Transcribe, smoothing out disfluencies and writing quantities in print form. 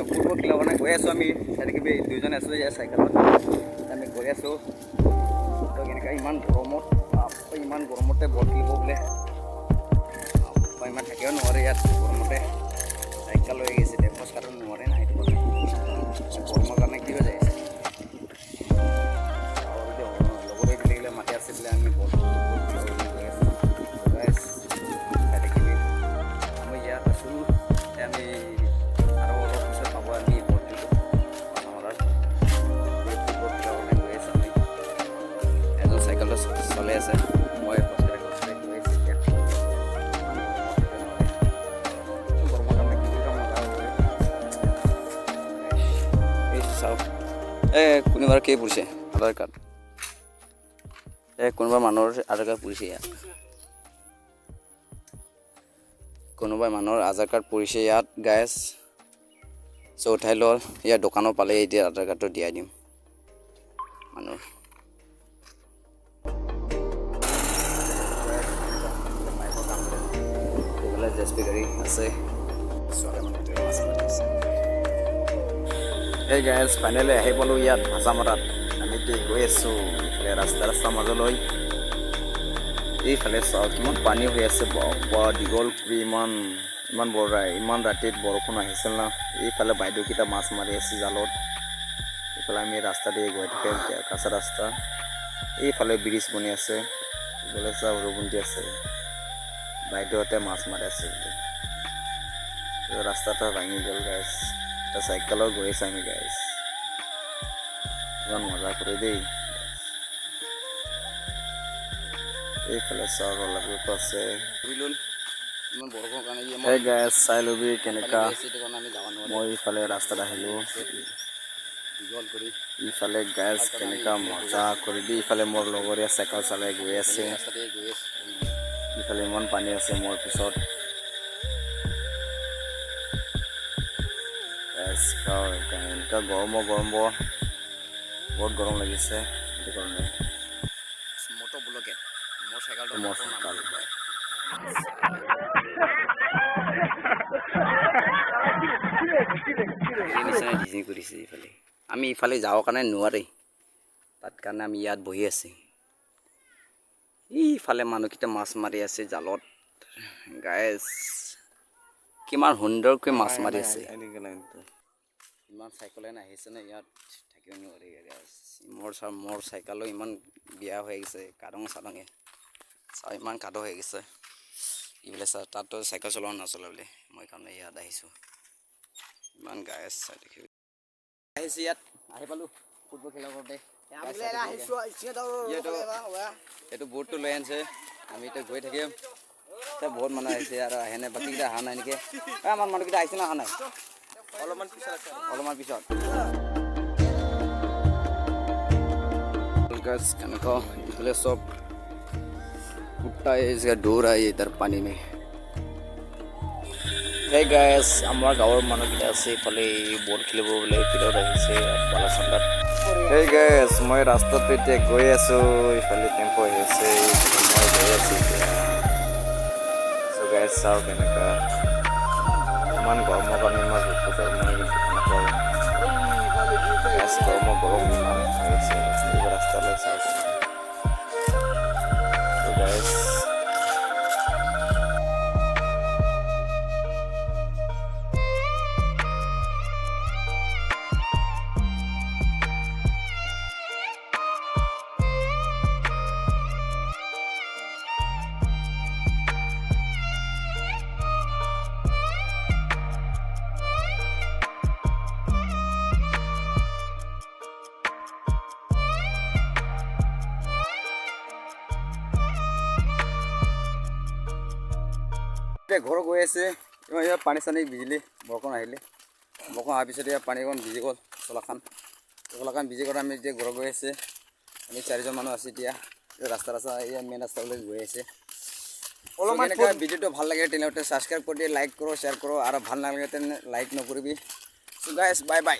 football খেলাৰ কাৰণে গৈ আছোঁ আমি কিবি দুইজনে আছোঁ ইয়াত চাইকেলত আমি গৈ আছোঁ তো কেনেকৈ ইমান গৰমতে বল খেলিব বোলে ইমান থাকিব নোৱাৰে ইয়াত গৰমতে চাইকেল লৈ গৈছে দে খোজ কাঢ়িব নোৱাৰে না সেইটো গৰমৰ কাৰণে কি হৈ যায় লগতে দিলে মাতি আছে বোলে আমি বল গৈ আছোঁ আমি ইয়াত আছোঁ আমি আৰু অলপ পিছত পাব আমি বলটো গৈ আছোঁ আমি এজন চাইকেলটো চলাই আছে মই খোজকাঢ়ি গৈ আছোঁ এতিয়া গৰমৰ কাৰণে কি কাম এই চাওক কোনোবাৰ কি পৰিছে আধাৰ কাৰ্ড কোনোবা মানুহৰ আধাৰ কাৰ্ড পৰিছে ইয়াত কোনোবাই মানুহৰ আধাৰ কাৰ্ড পৰিছে ইয়াত গাইজ চ' উঠাই লওঁ ইয়াৰ দোকানৰ পালে এতিয়া আধাৰ কাৰ্ডটো দিয়াই দিম মানুহৰ এইফালে জেচপি গাড়ী আছে এই গাইজ ফাইনেলি আহি পালোঁ ইয়াত ভাষামৰাত আমি গৈ আছোঁ এইফালে ৰাস্তা মাজলৈ এইফালে চাওক কিমান পানী হৈ আছে দীঘল পুখুৰী ইমান ইমান ৰাতিত বৰষুণ আহিছিল না এইফালে বাইদেউকেইটা মাছ মাৰি আছে জালত এইফালে আমি ৰাস্তা দি গৈ থাকে কাঁচা ৰাস্তা এইফালে ব্ৰিজ বনি আছে এইফালে চাওক ৰবুন্তি আছে বাইদেউহঁতে মাছ মাৰি আছে ৰাস্তাটো ভাঙি গ'ল গাইজ এটা চাইকেলত গৈ আছে আমি গাইজ ইমান মজা কৰি দেই এইফালে চাওক অলপ আছে এই গাইজ চাই ল'বি কেনেকুৱা মই ইফালে ৰাস্তাত আহিলোঁ ইফালে গাইজ কেনেকুৱা মজা কৰি দি ইফালে মোৰ লগৰীয়া চাইকেল চলাই গৈ আছে ইফালে ইমান পানী আছে মোৰ পিছত এনেকুৱা গৰম বহুত গৰম লাগিছে সেইটো কাৰণে কৰিছে ইফালে আমি ইফালে যাবৰ কাৰণে নোৱাৰি তাত কাৰণে আমি ইয়াত বহি আছোঁ ইফালে মানুহকেইটা মাছ মাৰি আছে জালত গাইজ কিমান সুন্দৰকৈ মাছ মাৰি আছে ইমান চাইকেলে আহিছে নে ইয়াত থাকিব নোৱাৰি মোৰ চাইকেলো ইমান বিয়া হৈ গৈছে কাদং চাদঙে চাওঁ ইমান কাদো হৈ গৈছে এইফালে চা তাততো চাইকেল চলাব নচলে বোলে মই কাৰণে ইয়াত আহিছোঁ ইমান গাইজ চাই দেখিব আহিছোঁ ইয়াত আহি পালোঁ ফুটবল খেলা কৰোঁতে এইটো বৰ্ডটো লৈ আনিছে আমি এতিয়া গৈ থাকিম এতিয়া বহুত মানুহ আহিছে আৰু আহে নাই বাকীকেইটা অহা নাই নেকি আমাৰ মানুহকেইটা আহিছে না অহা নাই অলপমান পিছত কেনেকুৱা ইফালে চব कुत्ता है इसका डोर है इधर पानी में हे गाइस আমাৰ গাঁৱৰ মানুহকেইটা আছে ইফালে বল খেলিব বোলে ফিল্ডত আহিছে বালাচান্দাত হে গাইস মই ৰাস্তাত এতিয়া গৈ আছোঁ ইফালে টেম্পো আহিছে মই গৈ আছোঁ চ' গাইস চাওক কেনেকুৱা ইমান গৰমৰ কাৰণে মই গৰম ইমান হৈছে ৰাস্তালৈ চাওক guys ঘৰ গৈ আছে ইয়াত পানী চানী ভিজিলে বৰষুণ আহিলে বৰষুণ অহাৰ পিছত ইয়াত পানী অকণ ভিজি গ'ল চলাখান ভিজি গ'ল আমি এতিয়া ঘৰ গৈ আছে আমি 4জন মানুহ আছোঁ এতিয়া ৰাস্তা ইয়াত মেইন ৰাস্তালৈ গৈ আছে অলপমান ভিডিঅ'টো ভাল লাগে তেনেহ'লে ছাবস্ক্ৰাইব কৰি দিয়ে লাইক কৰোঁ শ্বেয়াৰ কৰোঁ আৰু ভাল নালাগে তেনে লাইক নকৰিবি চ' গাইজ বাই বাই